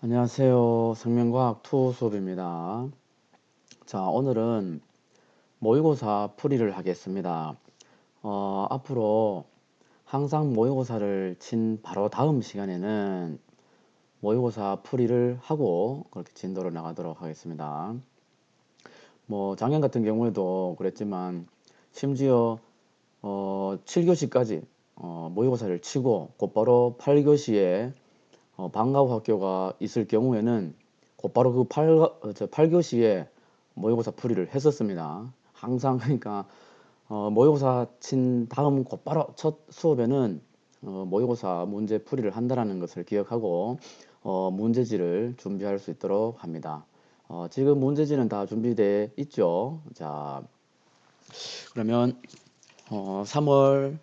안녕하세요. 생명과학 투 수업입니다. 자, 오늘은 모의고사 풀이를 하겠습니다. 앞으로 항상 모의고사를 친 바로 다음 시간에는 모의고사 풀이를 하고 그렇게 진도를 나가도록 하겠습니다. 작년 같은 경우에도 그랬지만 심지어 7교시까지 모의고사를 치고 곧바로 8교시에 방과 후 학교가 있을 경우에는 곧바로 그 8교시에 모의고사 풀이를 했었습니다. 항상 그러니까 모의고사 친 다음 곧바로 첫 수업에는 모의고사 문제 풀이를 한다는 것을 기억하고 문제지를 준비할 수 있도록 합니다. 지금 문제지는 다 준비되어 있죠. 자, 그러면 3월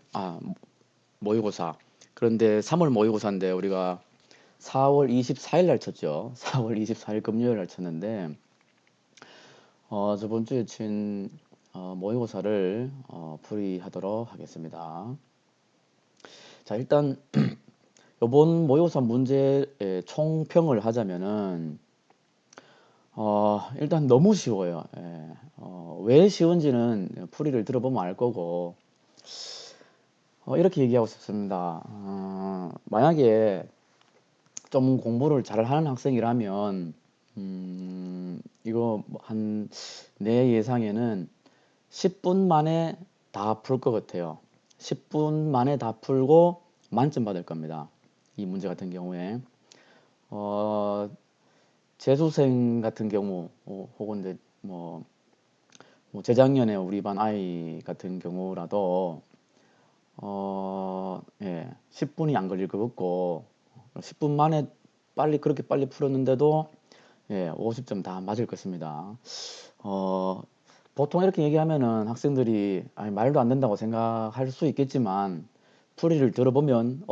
모의고사. 그런데 3월 모의고사인데 우리가 4월 24일 날 쳤죠. 4월 24일 금요일 날 쳤는데 저번 주에 친 모의고사를 풀이하도록 하겠습니다. 자, 일단 이번 모의고사 문제의 총평을 하자면은 일단 너무 쉬워요. 예. 왜 쉬운지는 풀이를 들어보면 알 거고 이렇게 얘기하고 싶습니다. 만약에 좀 공부를 잘하는 학생이라면 이거 내 예상에는 10분 만에 다 풀 것 같아요. 10분 만에 다 풀고 만점 받을 겁니다. 이 문제 같은 경우에 재수생 같은 경우 혹은 이제 재작년에 우리 반 아이 같은 경우라도 10분이 안 걸릴 것 같고 10분 만에 그렇게 빨리 풀었는데도 50점 다 맞을 것입니다. 보통 이렇게 얘기하면은 학생들이 말도 안 된다고 생각할 수 있겠지만 풀이를 들어보면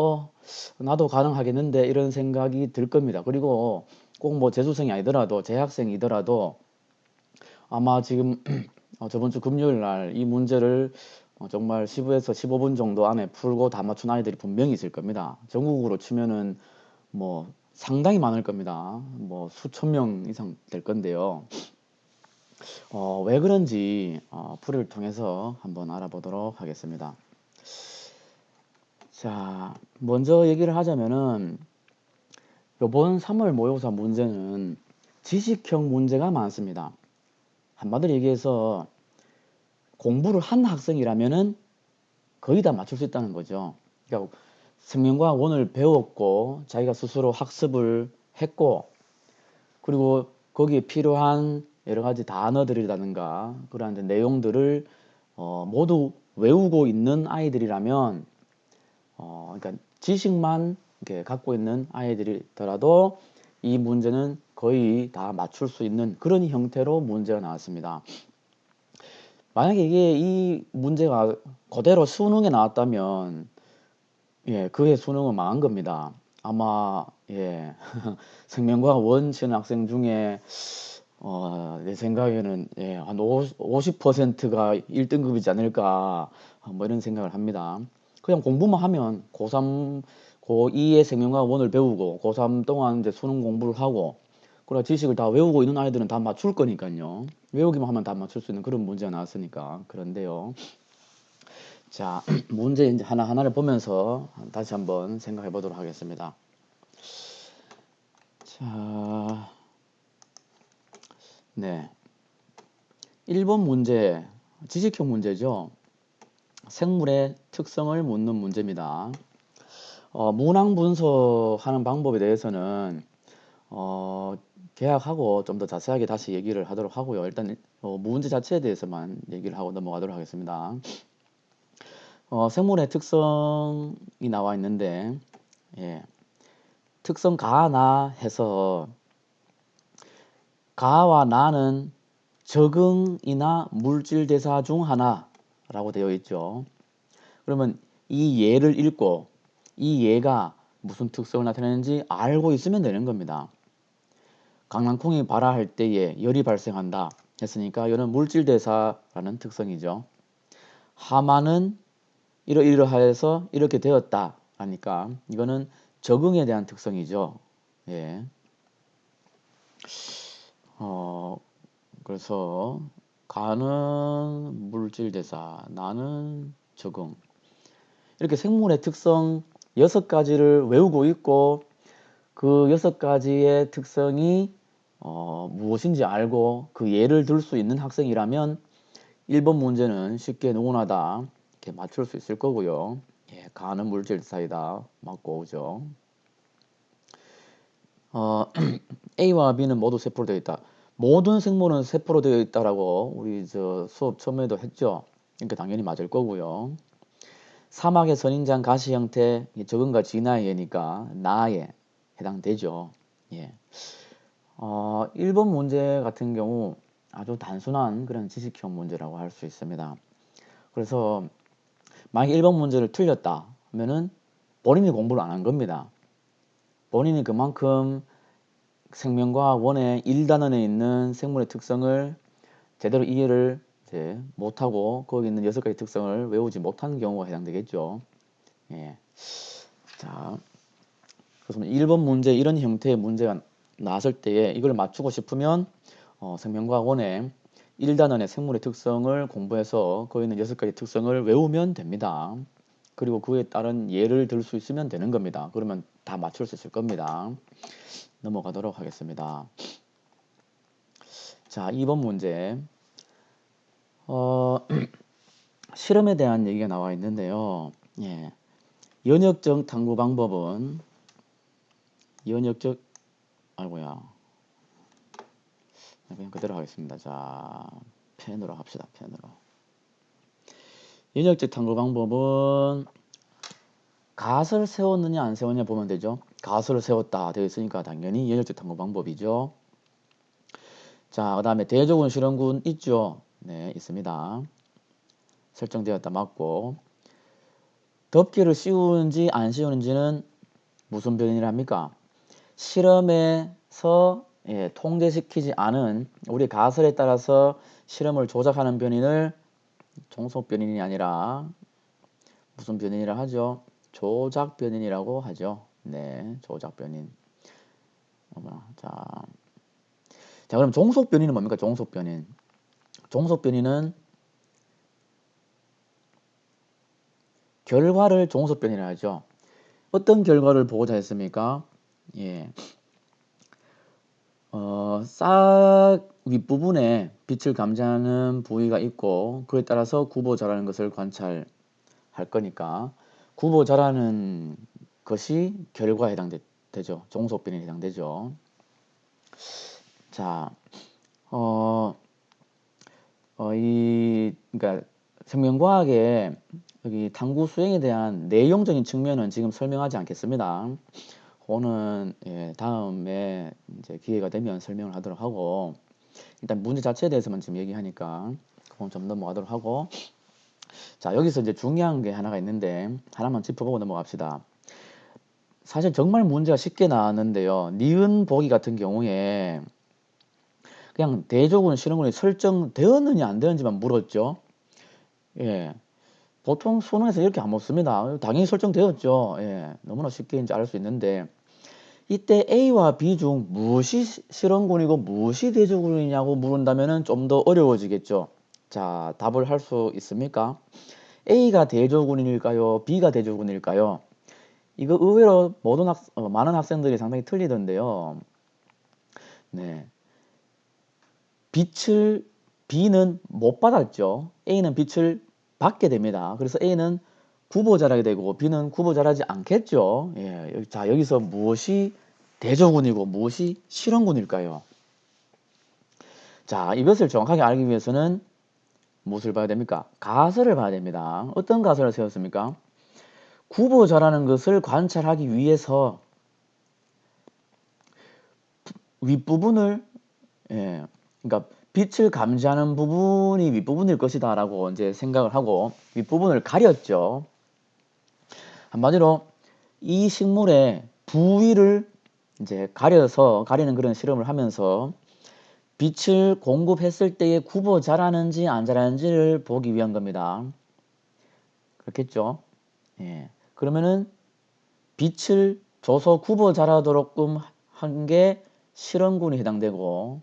나도 가능하겠는데 이런 생각이 들 겁니다. 그리고 꼭 재수생이 아니더라도 재학생이더라도 아마 지금 저번 주 금요일 날 이 문제를 정말 10에서 15분 정도 안에 풀고 다 맞춘 아이들이 분명히 있을 겁니다. 전국으로 치면은 상당히 많을 겁니다. 수천 명 이상 될 건데요. 왜 그런지 풀이를 통해서 한번 알아보도록 하겠습니다. 자, 먼저 얘기를 하자면은 이번 3월 모의고사 문제는 지식형 문제가 많습니다. 한마디로 얘기해서 공부를 한 학생이라면은 거의 다 맞출 수 있다는 거죠. 그러니까 생명과학 오늘 배웠고 자기가 스스로 학습을 했고 그리고 거기에 필요한 여러 가지 단어들이라든가 그러한 내용들을 모두 외우고 있는 아이들이라면 그러니까 지식만 이렇게 갖고 있는 아이들이더라도 이 문제는 거의 다 맞출 수 있는 그런 형태로 문제가 나왔습니다. 만약에 이 문제가 그대로 수능에 나왔다면 그해 수능은 망한 겁니다. 아마 생명과학 원 치는 학생 중에 내 생각에는 한 50%가 1등급이지 않을까 이런 생각을 합니다. 그냥 공부만 하면 고3, 고2의 생명과학 원을 배우고 고3 동안 이제 수능 공부를 하고 그래 지식을 다 외우고 있는 아이들은 다 맞출 거니까요. 외우기만 하면 다 맞출 수 있는 그런 문제가 나왔으니까 그런데요. 자, 문제 이제 하나하나를 보면서 다시 한번 생각해 보도록 하겠습니다. 자, 네. 1번 문제, 지식형 문제죠. 생물의 특성을 묻는 문제입니다. 문항 분석하는 방법에 대해서는 계약하고 좀 더 자세하게 다시 얘기를 하도록 하고요. 일단 문제 자체에 대해서만 얘기를 하고 넘어가도록 하겠습니다. 생물의 특성이 나와 있는데 특성 가, 나 해서 가와 나는 적응이나 물질 대사 중 하나라고 되어 있죠. 그러면 이 예를 읽고 이 예가 무슨 특성을 나타내는지 알고 있으면 되는 겁니다. 강낭콩이 발화할 때에 열이 발생한다 했으니까 이거는 물질 대사라는 특성이죠. 하마는 이러이러하여서 이렇게 되었다 하니까 이거는 적응에 대한 특성이죠. 예. 그래서 가는 물질대사, 나는 적응. 이렇게 생물의 특성 6가지를 외우고 있고 그 6가지의 특성이 무엇인지 알고 그 예를 들 수 있는 학생이라면 1번 문제는 쉽게 누구나 다 이렇게 맞출 수 있을 거고요. 예, 가는 물질대사이다. 맞고 오죠. A와 B는 모두 세포로 되어 있다. 모든 생물은 세포로 되어 있다라고 우리 저 수업 처음에도 했죠. 그러니까 당연히 맞을 거고요. 사막의 선인장 가시 형태 적응과 진화의 예니까 나에 해당되죠. 예. 1번 문제 같은 경우 아주 단순한 그런 지식형 문제라고 할 수 있습니다. 그래서 만약 1번 문제를 틀렸다 하면은 본인이 공부를 안 한 겁니다. 본인이 그만큼 생명과학 원의 1단원에 있는 생물의 특성을 제대로 이해를 이제 못하고 거기 있는 6가지 특성을 외우지 못한 경우가 해당되겠죠. 예. 자, 그래서 1번 문제 이런 형태의 문제가 나왔을 때에 이걸 맞추고 싶으면 생명과학 원의 1단원의 생물의 특성을 공부해서 거기 있는 6가지 특성을 외우면 됩니다. 그리고 그에 따른 예를 들 수 있으면 되는 겁니다. 그러면 다 맞출 수 있을 겁니다. 넘어가도록 하겠습니다. 자, 2번 문제. 실험에 대한 얘기가 나와 있는데요. 예. 연역적 탐구 방법은 아이고야. 그냥 그대로 하겠습니다. 자, 펜으로 합시다. 펜으로. 연역적 탐구 방법은 갓을 세웠느냐 안 세웠냐 보면 되죠. 갓을 세웠다 되어 있으니까 당연히 연역적 탐구 방법이죠. 자, 그 다음에 대조군 실험군 있죠. 네, 있습니다. 설정되었다 맞고 덮개를 씌우는지 안 씌우는지는 무슨 변이랍니까? 실험에서 통제시키지 않은 우리 가설에 따라서 실험을 조작하는 변인을 종속 변인이 아니라 무슨 변인이라 하죠? 조작 변인이라고 하죠. 네, 조작 변인. 자, 그럼 종속 변인은 뭡니까? 종속 변인. 종속 변인은 결과를 종속 변인이라 하죠. 어떤 결과를 보고자 했습니까? 예. 싹 윗부분에 빛을 감지하는 부위가 있고 그에 따라서 구보자라는 것을 관찰할 거니까 구보자라는 것이 결과에 해당되죠. 종속 변인에 해당되죠. 자, 그러니까 생명과학의 여기 탐구 수행에 대한 내용적인 측면은 지금 설명하지 않겠습니다. 그거는 다음에 이제 기회가 되면 설명을 하도록 하고 일단 문제 자체에 대해서만 지금 얘기하니까 그건 좀 넘어가도록 하고 자 여기서 이제 중요한 게 하나가 있는데 하나만 짚어보고 넘어갑시다. 사실 정말 문제가 쉽게 나왔는데요. 니은 보기 같은 경우에 그냥 대조군 실험군이 설정되었느냐 안 되었는지만 물었죠. 예. 보통 수능에서 이렇게 안 묻습니다. 당연히 설정되었죠. 예. 너무나 쉽게 이제 알 수 있는데 이때 A와 B 중 무엇이 실험군이고 무엇이 대조군이냐고 물은다면 좀 더 어려워지겠죠. 자, 답을 할 수 있습니까? A가 대조군일까요? B가 대조군일까요? 이거 의외로 많은 학생들이 상당히 틀리던데요. 네. 빛을 B는 못 받았죠. A는 빛을 받게 됩니다. 그래서 A는 구보자라게 되고 B는 구보자라지 않겠죠. 예. 자, 여기서 무엇이 대조군이고 무엇이 실험군일까요? 자, 이것을 정확하게 알기 위해서는 무엇을 봐야 됩니까? 가설을 봐야 됩니다. 어떤 가설을 세웠습니까? 구보자라는 것을 관찰하기 위해서 윗부분을 그러니까 빛을 감지하는 부분이 윗부분일 것이다 라고 이제 생각을 하고 윗부분을 가렸죠. 한마디로 이 식물의 부위를 이제 가리는 그런 실험을 하면서 빛을 공급했을 때의 구보 자라는지 안 자라는지를 보기 위한 겁니다. 그렇겠죠? 예. 그러면은 빛을 줘서 구보 자라도록끔 한 게 실험군이 해당되고,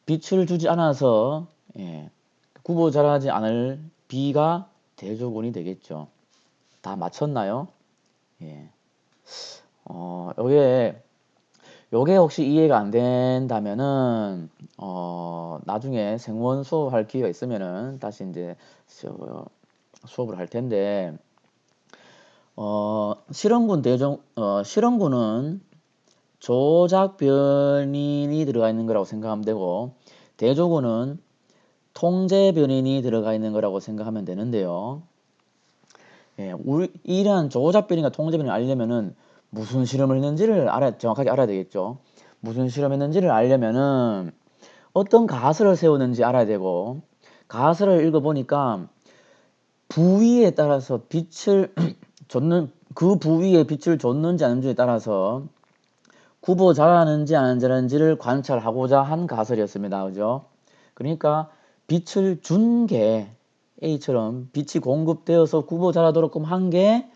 빛을 주지 않아서 구보 자라지 않을 B가 대조군이 되겠죠. 다 맞췄나요? 예. 요게 혹시 이해가 안 된다면은 나중에 생원 수업할 기회가 있으면은 다시 이제 수업을 할 텐데, 실험군은 조작 변인이 들어가 있는 거라고 생각하면 되고, 대조군은 통제 변인이 들어가 있는 거라고 생각하면 되는데요. 이러한 조작 변인과 통제 변인을 알려면은 무슨 실험을 했는지를 정확하게 알아야 되겠죠. 무슨 실험했는지를 알려면은 어떤 가설을 세우는지 알아야 되고, 가설을 읽어보니까 부위에 따라서 빛을 그 부위에 빛을 줬는지 안 줬는지에 따라서 구보 잘하는지 안 잘하는지를 관찰하고자 한 가설이었습니다. 그죠? 그러니까 빛을 준 게 A처럼 빛이 공급되어서 구보 잘하도록 한 게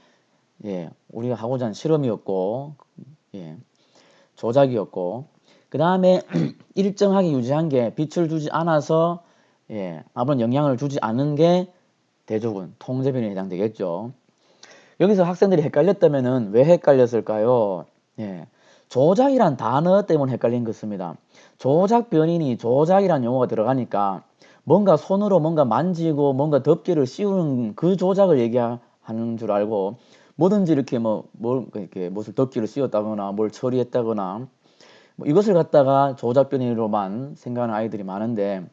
우리가 하고자 한 실험이었고, 조작이었고, 그 다음에 일정하게 유지한 게 빛을 주지 않아서 아무런 영향을 주지 않은 게 대조군, 통제변에 해당되겠죠. 여기서 학생들이 헷갈렸다면은 왜 헷갈렸을까요? 조작이란 단어 때문에 헷갈린 것입니다. 조작 변인이 조작이란 용어가 들어가니까 뭔가 손으로 뭔가 만지고 뭔가 덮개를 씌우는 그 조작을 얘기하는 줄 알고, 뭐든지 이렇게 이렇게 무슨 덮개를 씌웠다거나 뭘 처리했다거나 이것을 갖다가 조작 변인으로만 생각하는 아이들이 많은데,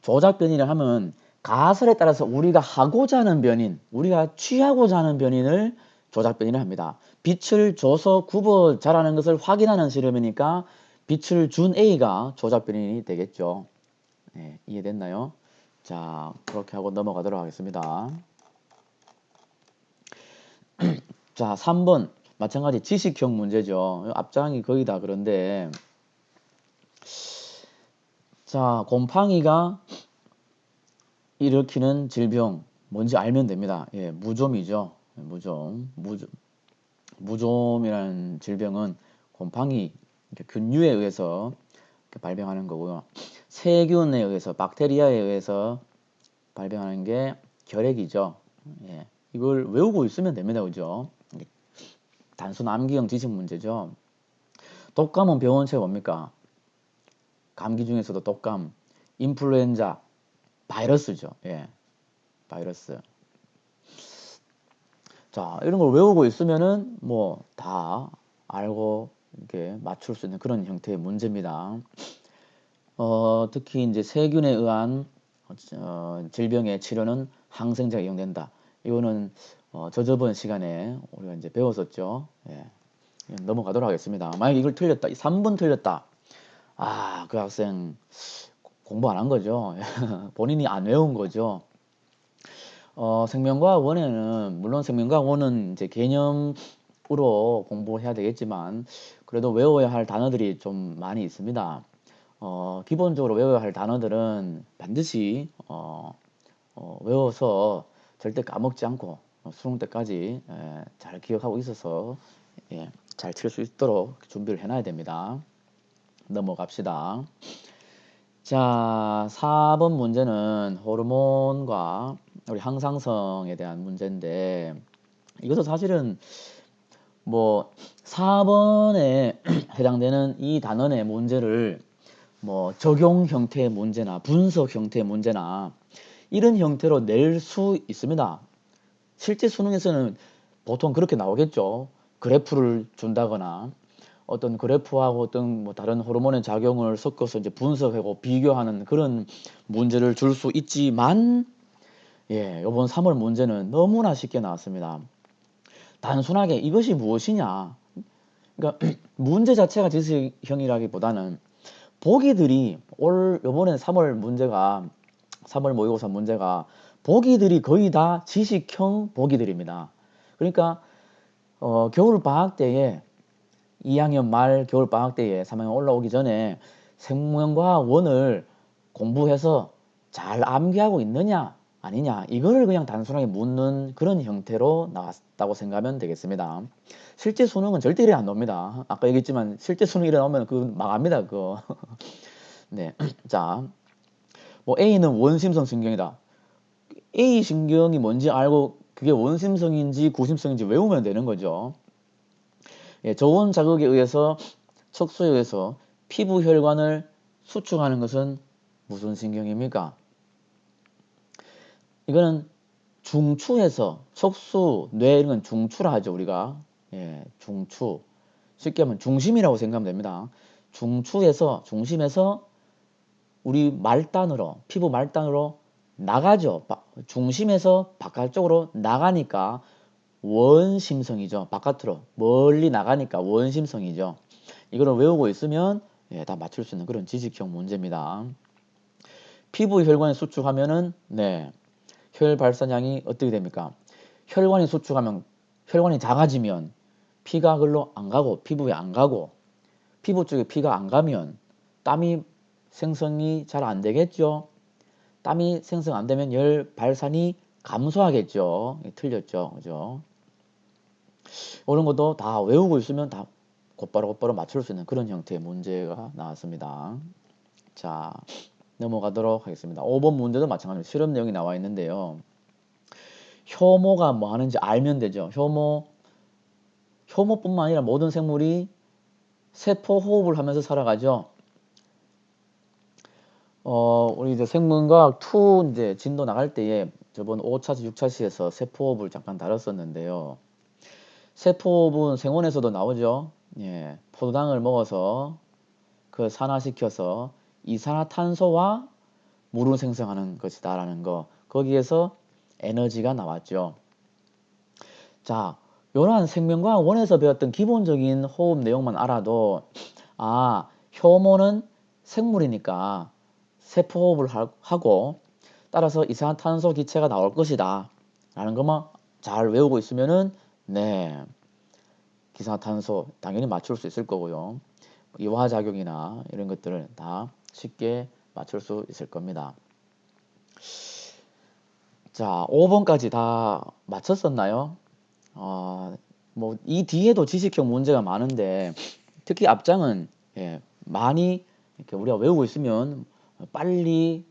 조작 변인을 하면 가설에 따라서 우리가 하고자 하는 변인, 우리가 취하고자 하는 변인을 조작 변인을 합니다. 빛을 줘서 구보 잘하는 것을 확인하는 실험이니까 빛을 준 A가 조작 변인이 되겠죠. 이해됐나요? 자, 그렇게 하고 넘어가도록 하겠습니다. 자, 3번 마찬가지 지식형 문제죠. 앞장이 거의 다 그런데, 자, 곰팡이가 일으키는 질병 뭔지 알면 됩니다. 무좀이죠. 무좀이라는 질병은 곰팡이 균류에 의해서 발병하는 거고요. 세균에 의해서, 박테리아에 의해서 발병하는 게 결핵이죠. 이걸 외우고 있으면 됩니다. 그죠? 단순 암기형 지식 문제죠. 독감은 병원체 뭡니까? 감기 중에서도 독감, 인플루엔자, 바이러스죠. 바이러스. 자, 이런 걸 외우고 있으면은 뭐 다 알고 이렇게 맞출 수 있는 그런 형태의 문제입니다. 특히 이제 세균에 의한 질병의 치료는 항생제가 이용된다. 이거는 저번 시간에 우리가 이제 배웠었죠. 넘어가도록 하겠습니다. 만약에 이걸 틀렸다, 3번 틀렸다. 그 학생 공부 안 한 거죠. 본인이 안 외운 거죠. 생명과학 원에는 물론 생명과학 원은 이제 개념으로 공부해야 되겠지만 그래도 외워야 할 단어들이 좀 많이 있습니다. 기본적으로 외워야 할 단어들은 반드시 외워서 절대 까먹지 않고 수능 때까지 잘 기억하고 있어서 잘 칠 수 있도록 준비를 해놔야 됩니다. 넘어갑시다. 자, 4번 문제는 호르몬과 우리 항상성에 대한 문제인데, 이것도 사실은 뭐 4번에 해당되는 이 단원의 문제를 뭐 적용 형태의 문제나 분석 형태의 문제나 이런 형태로 낼 수 있습니다. 실제 수능에서는 보통 그렇게 나오겠죠. 그래프를 준다거나 어떤 그래프하고 어떤 뭐 다른 호르몬의 작용을 섞어서 이제 분석하고 비교하는 그런 문제를 줄 수 있지만, 이번 3월 문제는 너무나 쉽게 나왔습니다. 단순하게 이것이 무엇이냐. 그러니까 문제 자체가 지식형이라기보다는 보기들이 요번에 3월 문제가 3월 모의고사 문제가 보기들이 거의 다 지식형 보기들입니다. 그러니까 겨울 방학 때에 2학년 말 겨울 방학 때에 3학년 올라오기 전에 생명과학 원을 공부해서 잘 암기하고 있느냐, 아니냐, 이거를 그냥 단순하게 묻는 그런 형태로 나왔다고 생각하면 되겠습니다. 실제 수능은 절대 이래 안 나옵니다. 아까 얘기했지만 실제 수능 이래 나오면 그거 망합니다, 그거. 네. 자, 뭐 A는 원심성 신경이다. A 신경이 뭔지 알고 그게 원심성인지 구심성인지 외우면 되는 거죠. 예, 저온 자극에 의해서 척수에 의해서 피부 혈관을 수축하는 것은 무슨 신경입니까? 이거는 중추에서 척수, 뇌 이런 건 중추라 하죠, 우리가. 예, 중추. 쉽게 하면 중심이라고 생각하면 됩니다. 중심에서 우리 말단으로, 피부 말단으로 나가죠. 중심에서 바깥쪽으로 나가니까 원심성이죠. 바깥으로 멀리 나가니까 원심성이죠. 이거를 외우고 있으면 예, 다 맞출 수 있는 그런 지식형 문제입니다. 피부 혈관이 수축하면은 네, 혈 발산량이 어떻게 됩니까? 혈관이 수축하면 혈관이 작아지면 피가 글로 안 가고 피부에 안 가고 피부 쪽에 피가 안 가면 땀이 생성이 잘 안 되겠죠. 땀이 생성 안 되면 열 발산이 감소하겠죠. 틀렸죠. 그죠? 이런 것도 다 외우고 있으면 다 곧바로 맞출 수 있는 그런 형태의 문제가 나왔습니다. 자, 넘어가도록 하겠습니다. 5번 문제도 마찬가지로 실험 내용이 나와 있는데요. 효모가 뭐 하는지 알면 되죠. 효모뿐만 아니라 모든 생물이 세포 호흡을 하면서 살아가죠. 우리 이제 생물과학 2 이제 진도 나갈 때에 저번 5차시, 6차시에서 세포호흡을 잠깐 다뤘었는데요. 세포호흡은 생원에서도 나오죠. 예, 포도당을 먹어서 그 산화시켜서 이산화탄소와 물을 생성하는 것이다라는 거. 거기에서 에너지가 나왔죠. 자, 이러한 생명과학 1에서 배웠던 기본적인 호흡 내용만 알아도 효모는 생물이니까 세포호흡을 하고 따라서 이산화탄소 기체가 나올 것이다 라는 것만 잘 외우고 있으면은 네, 이산화탄소 당연히 맞출 수 있을 거고요. 이화작용이나 이런 것들을 다 쉽게 맞출 수 있을 겁니다. 자, 5번까지 다 맞췄었나요? 뭐 이 뒤에도 지식형 문제가 많은데 특히 앞장은 예, 많이 이렇게 우리가 외우고 있으면 빨리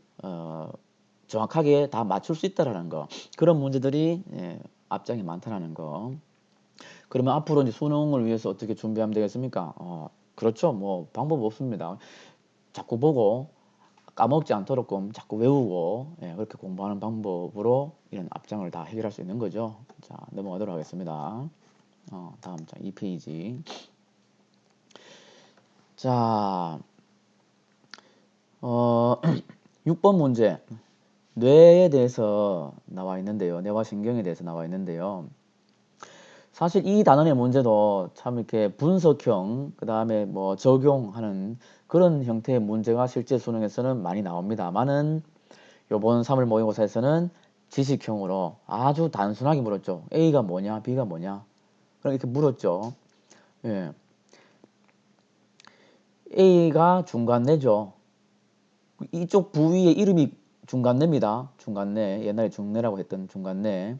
정확하게 다 맞출 수 있다라는 거. 그런 문제들이 예, 앞장이 많다라는 거. 그러면 앞으로 이제 수능을 위해서 어떻게 준비하면 되겠습니까? 그렇죠. 뭐 방법 없습니다. 자꾸 보고 까먹지 않도록 자꾸 외우고 예, 그렇게 공부하는 방법으로 이런 앞장을 다 해결할 수 있는 거죠. 자, 넘어가도록 하겠습니다. 다음 장 2페이지. 자, 6번 문제. 뇌에 대해서 나와 있는데요. 뇌와 신경에 대해서 나와 있는데요. 사실 이 단원의 문제도 참 이렇게 분석형, 그 다음에 뭐 적용하는 그런 형태의 문제가 실제 수능에서는 많이 나옵니다만은 요번 3월 모의고사에서는 지식형으로 아주 단순하게 물었죠. A가 뭐냐, B가 뭐냐. 그럼 이렇게 물었죠. 예. A가 중간내죠. 이쪽 부위의 이름이 중간내입니다. 중간내. 옛날에 중내라고 했던 중간내.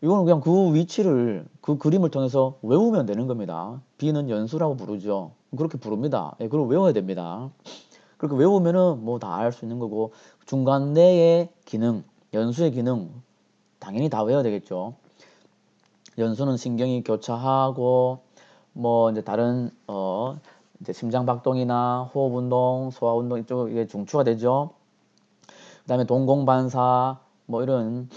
이거는 그냥 그 위치를, 그 그림을 통해서 외우면 되는 겁니다. B는 연수라고 부르죠. 그렇게 부릅니다. 예, 그걸 외워야 됩니다. 그렇게 외우면은 뭐 다 알 수 있는 거고, 중간내의 기능, 연수의 기능, 당연히 다 외워야 되겠죠. 연수는 신경이 교차하고, 뭐 이제 다른, 이제 심장박동이나 호흡운동, 소화운동 이쪽 이게 중추가 되죠. 그 다음에 동공반사, 뭐 이런,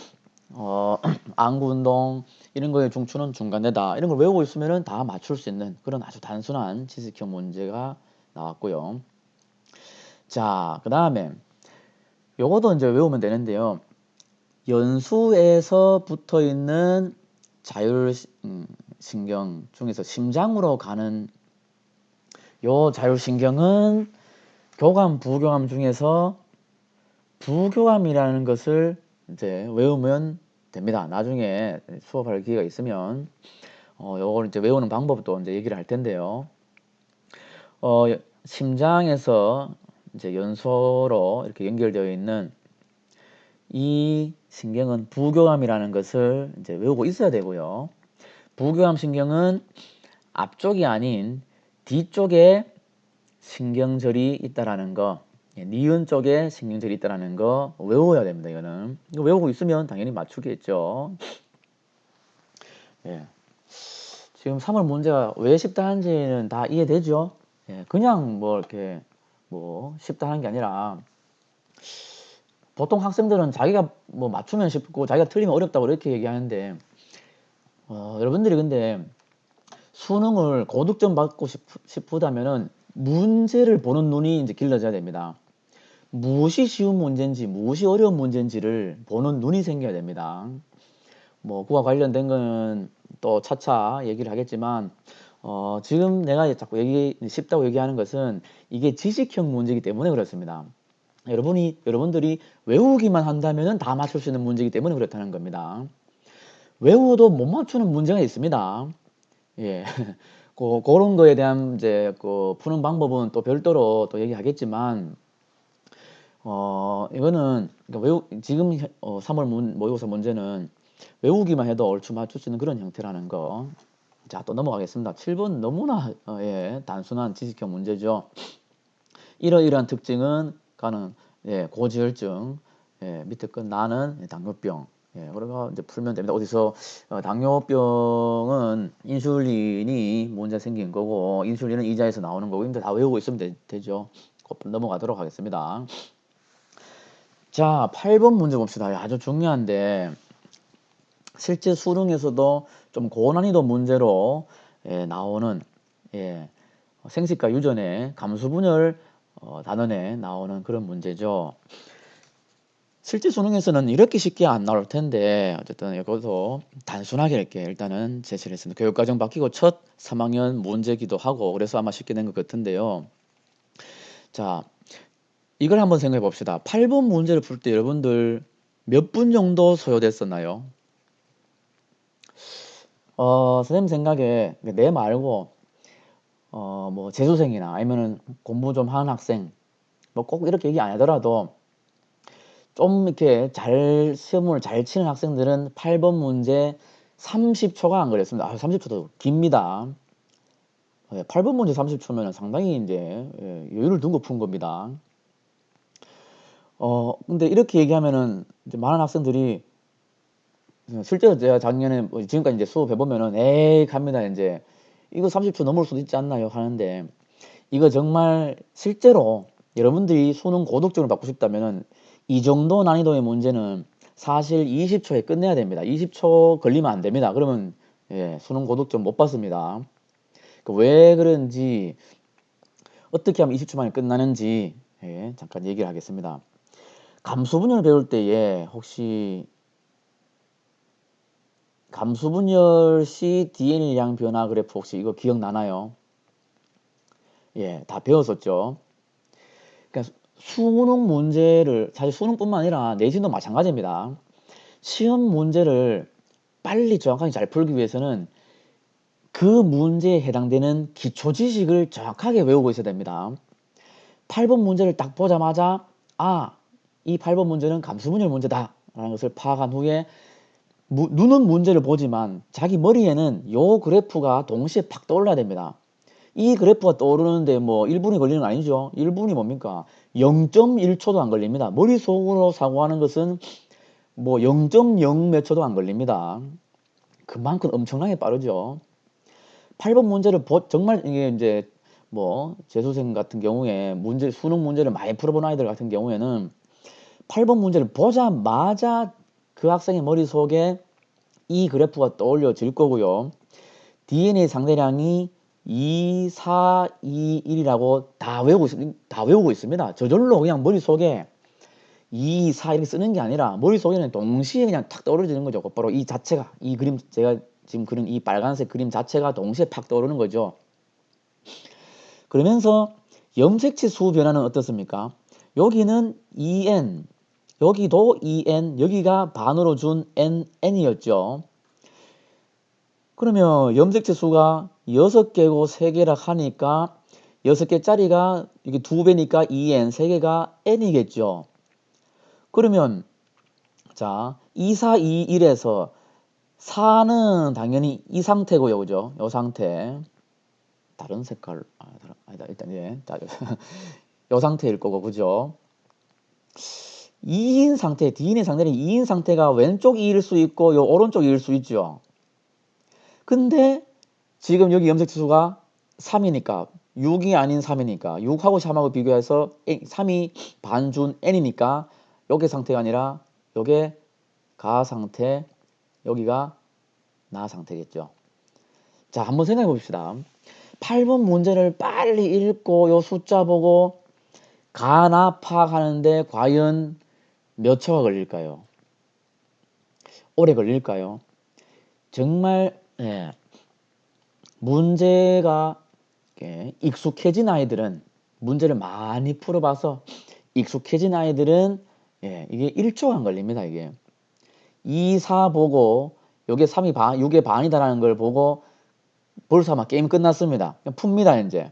안구운동, 이런 거의 중추는 중간내다. 이런 걸 외우고 있으면은 다 맞출 수 있는 그런 아주 단순한 지식형 문제가 나왔고요. 자, 그 다음에 요것도 이제 외우면 되는데요. 연수에서 붙어 있는 자율신경 중에서 심장으로 가는 요 자율신경은 교감, 부교감 중에서 부교감이라는 것을 이제 외우면 됩니다. 나중에 수업할 기회가 있으면 요걸 이제 외우는 방법도 이제 얘기를 할 텐데요. 심장에서 이제 연소로 이렇게 연결되어 있는 이 신경은 부교감이라는 것을 이제 외우고 있어야 되고요. 부교감 신경은 앞쪽이 아닌 뒤쪽에 신경절이 있다라는 거, 니은 쪽에 신경절이 있다라는 거 외워야 됩니다. 이거는 이거 외우고 있으면 당연히 맞추겠죠. 예. 지금 3월 문제가 왜 쉽다 하는지는 다 이해되죠? 예. 그냥 뭐 이렇게 뭐 쉽다 하는 게 아니라 보통 학생들은 자기가 뭐 맞추면 쉽고 자기가 틀리면 어렵다고 이렇게 얘기하는데 여러분들이 근데 수능을 고득점 받고 싶다면은 문제를 보는 눈이 이제 길러져야 됩니다. 무엇이 쉬운 문제인지 무엇이 어려운 문제인지를 보는 눈이 생겨야 됩니다. 뭐 그와 관련된 건 또 차차 얘기를 하겠지만 지금 내가 자꾸 쉽다고 얘기하는 것은 이게 지식형 문제이기 때문에 그렇습니다. 여러분들이 외우기만 한다면은 다 맞출 수 있는 문제이기 때문에 그렇다는 겁니다. 외워도 못 맞추는 문제가 있습니다. 예. 그런 거에 대한 이제 푸는 방법은 또 별도로 또 얘기하겠지만 이거는 그러니까 지금 3월 모의고사 문제는 외우기만 해도 얼추 맞출 수 있는 그런 형태라는 거. 자, 또 넘어가겠습니다. 7번 너무나 단순한 지식형 문제죠. 이러이러한 특징은 가는 고지혈증, 밑에 건 나는 당뇨병. 그래서 이제 풀면 됩니다. 어디서 당뇨병은 인슐린이 문제 생긴 거고 인슐린은 이자에서 나오는 거고 이제 다 외우고 있으면 되죠. 넘어가도록 하겠습니다. 자, 8번 문제 봅시다. 아주 중요한데 실제 수능에서도 좀 고난이도 문제로 나오는 생식과 유전의 감수분열 단원에 나오는 그런 문제죠. 실제 수능에서는 이렇게 쉽게 안 나올 텐데 어쨌든 이것도 단순하게 이렇게 일단은 제시를 했습니다. 교육과정 바뀌고 첫 3학년 문제기도 하고 그래서 아마 쉽게 된 것 같은데요. 자, 이걸 한번 생각해 봅시다. 8번 문제를 풀 때 여러분들 몇 분 정도 소요됐었나요? 선생님 생각에 내 말고 뭐 재수생이나 아니면은 공부 좀 하는 학생 뭐 꼭 이렇게 얘기 안 하더라도 좀 이렇게 시험을 잘 치는 학생들은 8번 문제 30초가 안 걸렸습니다. 30초도 깁니다. 8번 문제 30초면 상당히 이제 여유를 두고 푼 겁니다. 근데 이렇게 얘기하면은 이제 많은 학생들이 실제로 제가 작년에 지금까지 이제 수업 해보면은 에이 갑니다 이제 이거 30초 넘을 수도 있지 않나요 하는데 이거 정말 실제로 여러분들이 수능 고득점을 받고 싶다면은 이 정도 난이도의 문제는 사실 20초에 끝내야 됩니다. 20초 걸리면 안 됩니다. 그러면 수능 고득점 못 받습니다. 왜 그런지 어떻게 하면 20초 만에 끝나는지 잠깐 얘기를 하겠습니다. 감수분열 배울 때에 혹시 감수분열 시 DNA량 변화 그래프 혹시 이거 기억나나요? 다 배웠었죠. 그러니까 수능 문제를 사실 수능뿐만 아니라 내신도 마찬가지입니다. 시험 문제를 빨리 정확하게 잘 풀기 위해서는 그 문제에 해당되는 기초 지식을 정확하게 외우고 있어야 됩니다. 8번 문제를 딱 보자마자 이 8번 문제는 감수분열 문제다 라는 것을 파악한 후에 눈은 문제를 보지만 자기 머리에는 요 그래프가 동시에 팍 떠올라야 됩니다. 이 그래프가 떠오르는데 뭐 1분이 걸리는 거 아니죠. 1분이 뭡니까? 0.1초도 안 걸립니다. 머릿속으로 사고하는 것은 뭐 0.0 몇 초도 안 걸립니다. 그만큼 엄청나게 빠르죠. 8번 문제를 정말 이게 이제 뭐 재수생 같은 경우에 수능 문제를 많이 풀어본 아이들 같은 경우에는 8번 문제를 보자마자 그 학생의 머릿속에 이 그래프가 떠올려질 거고요. DNA 상대량이 2, 4, 2, 1이라고 다 외우고 있습니다. 저절로 그냥 머릿속에 2, 4 이렇게 쓰는 게 아니라 머릿속에는 동시에 그냥 탁 떠오르는 거죠. 곧바로 이 자체가, 이 그림, 제가 지금 그린 이 빨간색 그림 자체가 동시에 팍 떠오르는 거죠. 그러면서 염색체 수 변화는 어떻습니까? 여기는 EN, 여기도 EN, 여기가 반으로 준 NN이었죠. 그러면 염색체 수가 6개고 3개라 하니까 6개짜리가 이게 2배니까 EN, 3개가 N이겠죠. 그러면 자, 2, 4, 2, 1에서 4는 당연히 이 상태고요. 그죠? 요 상태. 다른 색깔, 아니다. 일단, 예. 자, 요 상태일 거고, 그죠? 2인 상태, D인의 상태는 2인 상태가 왼쪽 2일 수 있고, 요 오른쪽 2일 수 있죠. 근데 지금 여기 염색치수가 3이니까, 6이 아닌 3이니까, 6하고 3하고 비교해서 3이 반준 N이니까, 요게 상태가 아니라, 요게 가 상태, 여기가 나 상태겠죠. 자, 한번 생각해 봅시다. 8번 문제를 빨리 읽고 요 숫자 보고 가나 파악하는데 과연 몇 초가 걸릴까요? 오래 걸릴까요? 정말 문제가 익숙해진 아이들은 문제를 많이 풀어봐서 익숙해진 아이들은 이게 1초가 안 걸립니다. 이게 2, 4 보고 요게 3이 6의 반이다라는 걸 보고 벌써 아마 게임 끝났습니다. 그냥 풉니다. 이제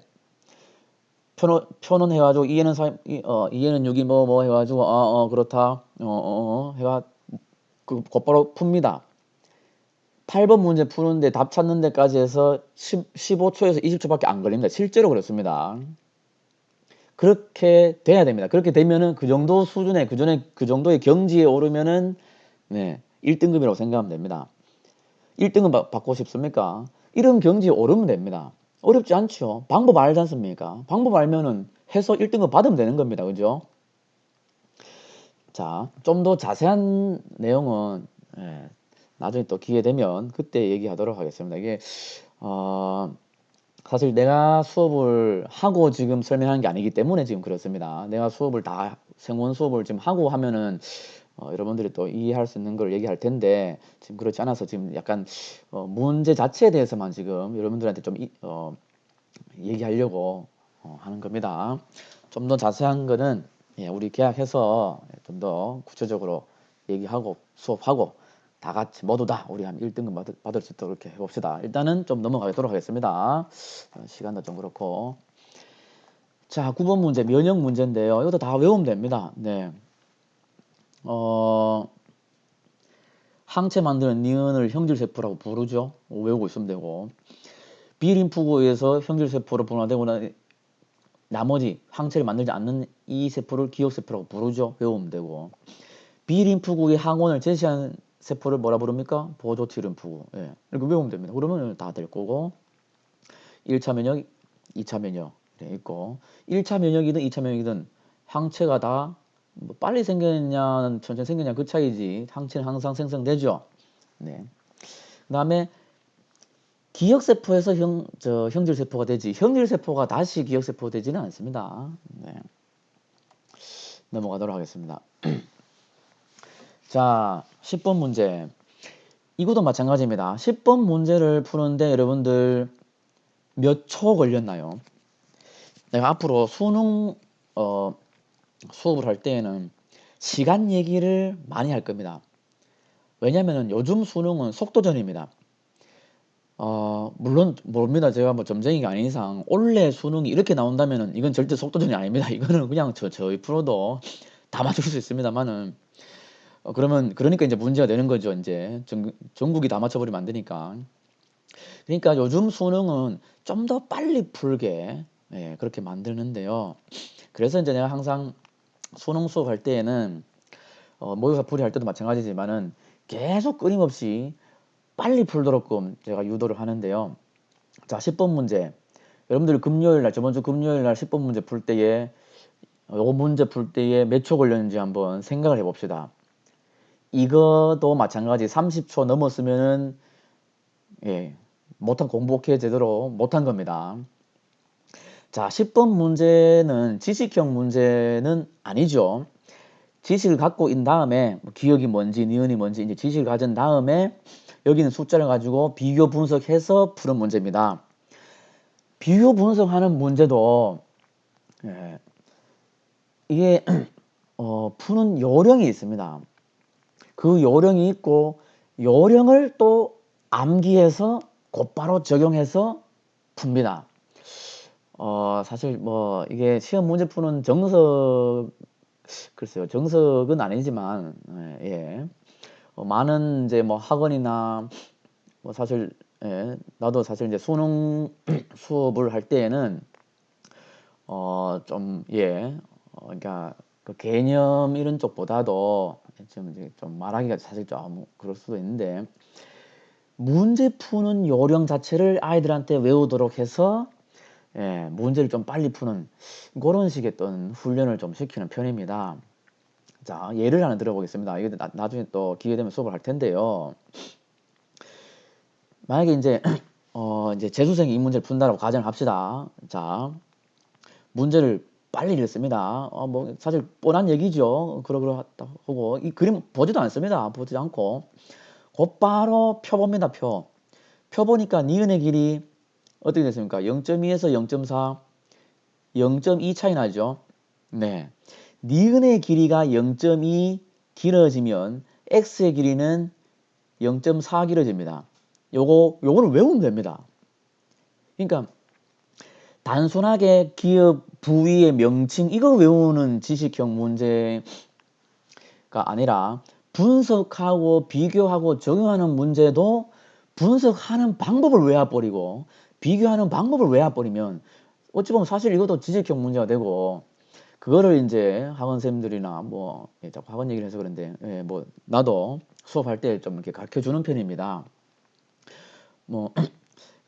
표는 해가지고 2에는 3, 2에는 6이 뭐 해가지고 그렇다 해가 곧바로 풉니다. 8번 문제 푸는데 답 찾는 데까지 해서 15초에서 20초밖에 안 걸립니다. 실제로 그렇습니다. 그렇게 돼야 됩니다. 그렇게 되면은 그 정도 수준에 그 정도의 경지에 오르면은 1등급이라고 생각하면 됩니다. 1등급 받고 싶습니까? 이런 경지에 오르면 됩니다. 어렵지 않죠. 방법 알지 않습니까? 방법 알면은 해서 1등급 받으면 되는 겁니다. 그죠? 자, 좀 더 자세한 내용은 나중에 또 기회 되면 그때 얘기하도록 하겠습니다. 이게 사실 내가 수업을 하고 지금 설명하는 게 아니기 때문에 지금 그렇습니다. 내가 수업을 생원 수업을 지금 하고 하면은 여러분들이 또 이해할 수 있는 걸 얘기할 텐데 지금 그렇지 않아서 지금 약간 문제 자체에 대해서만 지금 여러분들한테 좀 얘기하려고 하는 겁니다. 좀 더 자세한 거는 우리 계약해서 좀 더 구체적으로 얘기하고 수업하고 다 같이 모두 다 우리 한 1등급 받을 수 있도록 이렇게 해봅시다. 일단은 좀 넘어가도록 하겠습니다. 시간도 좀 그렇고. 자, 9번 문제 면역 문제인데요. 이것도 다 외우면 됩니다. 네. 항체 만드는 니은을 형질세포라고 부르죠. 외우고 있으면 되고. 비림프구에 의해서 형질세포로 분화되거나 나머지 항체를 만들지 않는 이 세포를 기억세포라고 부르죠. 외우면 되고. 비림프구의 항원을 제시하는 세포를 뭐라 부릅니까? 보조 T림프구. 이렇게 외우면 됩니다. 그러면 다 될 거고. 1차 면역, 2차 면역 있고 1차 면역이든 2차 면역이든 항체가 다 뭐 빨리 생겼냐 천천히 생겼냐 그 차이지 항체는 항상 생성되죠. 네. 그 다음에 기억세포에서 형질세포가 되지 형질세포가 다시 기억세포가 되지는 않습니다. 네. 넘어가도록 하겠습니다. 자, 10번 문제. 이것도 마찬가지입니다. 10번 문제를 푸는데 여러분들 몇 초 걸렸나요? 내가 앞으로 수능 수업을 할 때에는 시간 얘기를 많이 할 겁니다. 왜냐면은 요즘 수능은 속도전입니다. 물론 모릅니다. 제가 뭐 점쟁이가 아닌 이상 원래 수능이 이렇게 나온다면은 이건 절대 속도전이 아닙니다. 이거는 그냥 저희 프로도 다 맞출 수 있습니다만은 그러니까 이제 문제가 되는 거죠. 이제 전국이 다 맞춰버리면 안 되니까. 그러니까 요즘 수능은 좀 더 빨리 풀게 그렇게 만드는데요. 그래서 이제 내가 항상 수능 수업할 때에는 모의고사 풀이할 때도 마찬가지지만은 계속 끊임없이 빨리 풀도록끔 제가 유도를 하는데요. 자, 10번 문제. 여러분들 저번 주 금요일 날 10번 문제 풀 때에 요 문제 풀 때에 몇 초 걸렸는지 한번 생각을 해봅시다. 이것도 마찬가지 30초 넘었으면은 공부 제대로 못한 겁니다. 자, 10번 문제는 지식형 문제는 아니죠. 지식을 갖고 인 다음에 기억이 뭔지 니은이 뭔지 이제 지식을 가진 다음에 여기는 숫자를 가지고 비교 분석해서 푸는 문제입니다. 비교 분석하는 문제도 이게 푸는 요령이 있습니다. 그 요령이 있고 요령을 또 암기해서 곧바로 적용해서 풉니다. 사실 뭐 이게 시험 문제 푸는 글쎄요, 정석은 아니지만, 많은 이제 뭐 학원이나 뭐 사실 예, 나도 사실 이제 수능 수업을 할 때에는 좀 예, 그러니까 그 개념 이런 쪽보다도 좀 이제 좀 말하기가 사실 좀 그럴 수도 있는데 문제 푸는 요령 자체를 아이들한테 외우도록 해서 예, 문제를 좀 빨리 푸는 그런 식의 어떤 훈련을 좀 시키는 편입니다. 자, 예를 하나 들어보겠습니다. 이거 나중에 또 기회 되면 수업을 할 텐데요. 만약에 이제 이제 재수생이 이 문제를 푼다라고 가정을 합시다. 자, 문제를 빨리 읽습니다. 뭐 사실 뻔한 얘기죠. 그러다 하고 이 그림 보지도 않습니다. 보지 않고 곧바로 펴봅니다. 펴 보니까 니은의 길이 어떻게 됐습니까? 0.2에서 0.4, 0.2 차이 나죠. 네, 니은의 길이가 0.2 길어지면 x의 길이는 0.4 길어집니다. 요거를 외우면 됩니다. 그러니까 단순하게 기업 부위의 명칭 이거 외우는 지식형 문제가 아니라 분석하고 비교하고 적용하는 문제도 분석하는 방법을 외워버리고 비교하는 방법을 외워버리면 어찌 보면 사실 이것도 지식형 문제가 되고 그거를 이제 학원 선생님들이나 뭐 자꾸 학원 얘기를 해서 그런데 뭐 나도 수업할 때 좀 이렇게 가르쳐 주는 편입니다. 뭐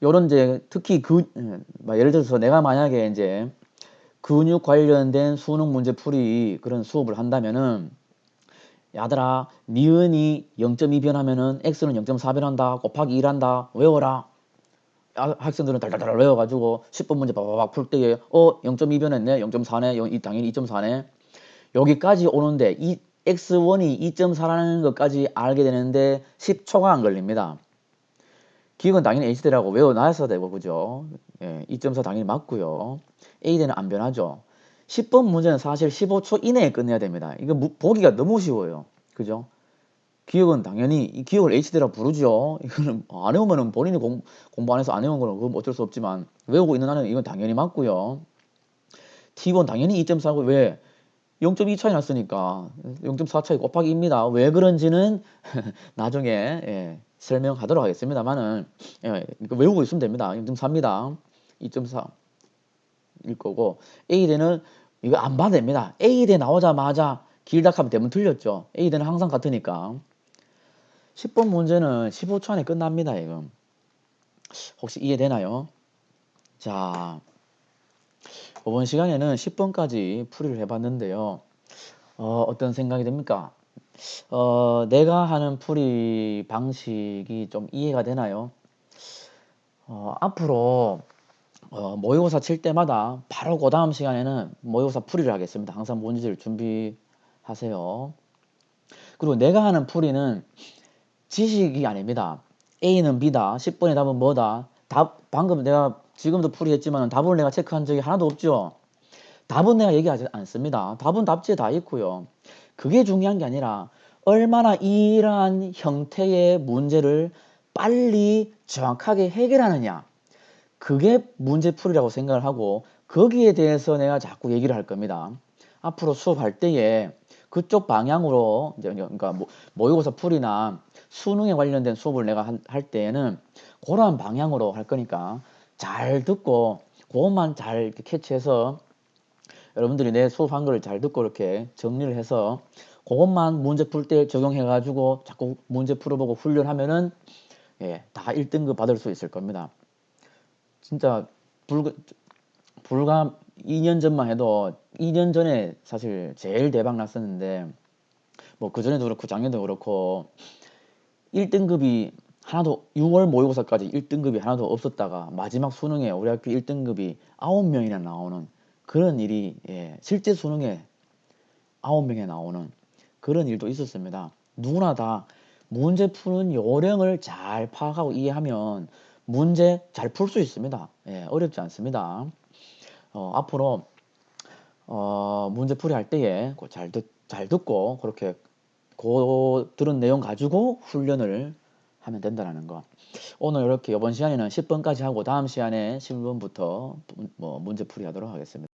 요런 이제 특히 예를 들어서 내가 만약에 이제 근육 관련된 수능 문제 풀이 그런 수업을 한다면은 야들아 니은이 0.2 변하면은 x는 0.4 변한다 곱하기 1 한다 외워라. 학생들은 달달달 외워가지고 10번 문제 바바박 풀 때에 0.2 변했네 0.4네 당연히 2.4네 여기까지 오는데 이 x1이 2.4라는 것까지 알게 되는데 10초가 안 걸립니다. 기억은 당연히 H대라고 외워놔야 되고 그죠? 예, 2.4 당연히 맞고요. A대는 안 변하죠. 10번 문제는 사실 15초 이내에 끝내야 됩니다. 이거 보기가 너무 쉬워요. 그죠? 기억은 당연히 이 기억을 H대라고 부르죠. 이거는 안 외우면은 본인이 공부 안 해서 안 외운 거는 그건 어쩔 수 없지만 외우고 있는 한은 이건 당연히 맞고요. T1 당연히 2.4고 왜? 0.2 차이 났으니까 0.4 차이 곱하기 2입니다. 왜 그런지는 나중에 설명하도록 하겠습니다만은 외우고 있으면 됩니다. 0.4입니다. 2.4일 거고 A대는 이거 안 봐도 됩니다. A대 나오자마자 길다 하면 대문 틀렸죠. A대는 항상 같으니까 10번 문제는 15초 안에 끝납니다. 이거 혹시 이해되나요? 자, 이번 시간에는 10번까지 풀이를 해봤는데요. 어떤 생각이 듭니까? 내가 하는 풀이 방식이 좀 이해가 되나요? 앞으로 모의고사 칠 때마다 바로 그 다음 시간에는 모의고사 풀이를 하겠습니다. 항상 문제를 준비하세요. 그리고 내가 하는 풀이는 지식이 아닙니다. A는 B다. 10번의 답은 뭐다. 방금 내가 지금도 풀이했지만 답을 내가 체크한 적이 하나도 없죠. 답은 내가 얘기하지 않습니다. 답은 답지에 다 있고요. 그게 중요한 게 아니라 얼마나 이러한 형태의 문제를 빨리 정확하게 해결하느냐. 그게 문제풀이라고 생각을 하고 거기에 대해서 내가 자꾸 얘기를 할 겁니다. 앞으로 수업할 때에 그쪽 방향으로 그러니까 모의고사 풀이나 수능에 관련된 수업을 내가 할 때에는 그러한 방향으로 할 거니까 잘 듣고 그것만 잘 이렇게 캐치해서 여러분들이 내 수업한 거를 잘 듣고 이렇게 정리를 해서 그것만 문제 풀 때 적용해 가지고 자꾸 문제 풀어보고 훈련하면은 다 1등급 받을 수 있을 겁니다. 진짜 불과 2년 전만 해도 2년 전에 사실 제일 대박 났었는데 뭐 그전에도 그렇고 작년도 그렇고 1등급이 하나도 6월 모의고사까지 1등급이 하나도 없었다가 마지막 수능에 우리 학교 1등급이 9명이나 나오는 그런 일이 실제 수능에 9명이 나오는 그런 일도 있었습니다. 누구나 다 문제 푸는 요령을 잘 파악하고 이해하면 문제 잘 풀 수 있습니다. 어렵지 않습니다. 앞으로 문제 풀이 할 때에 잘 듣고 그렇게 들은 내용 가지고 훈련을 하면 된다는 거. 오늘 이렇게 이번 시간에는 10번까지 하고 다음 시간에 11번부터 문제 풀이 하도록 하겠습니다.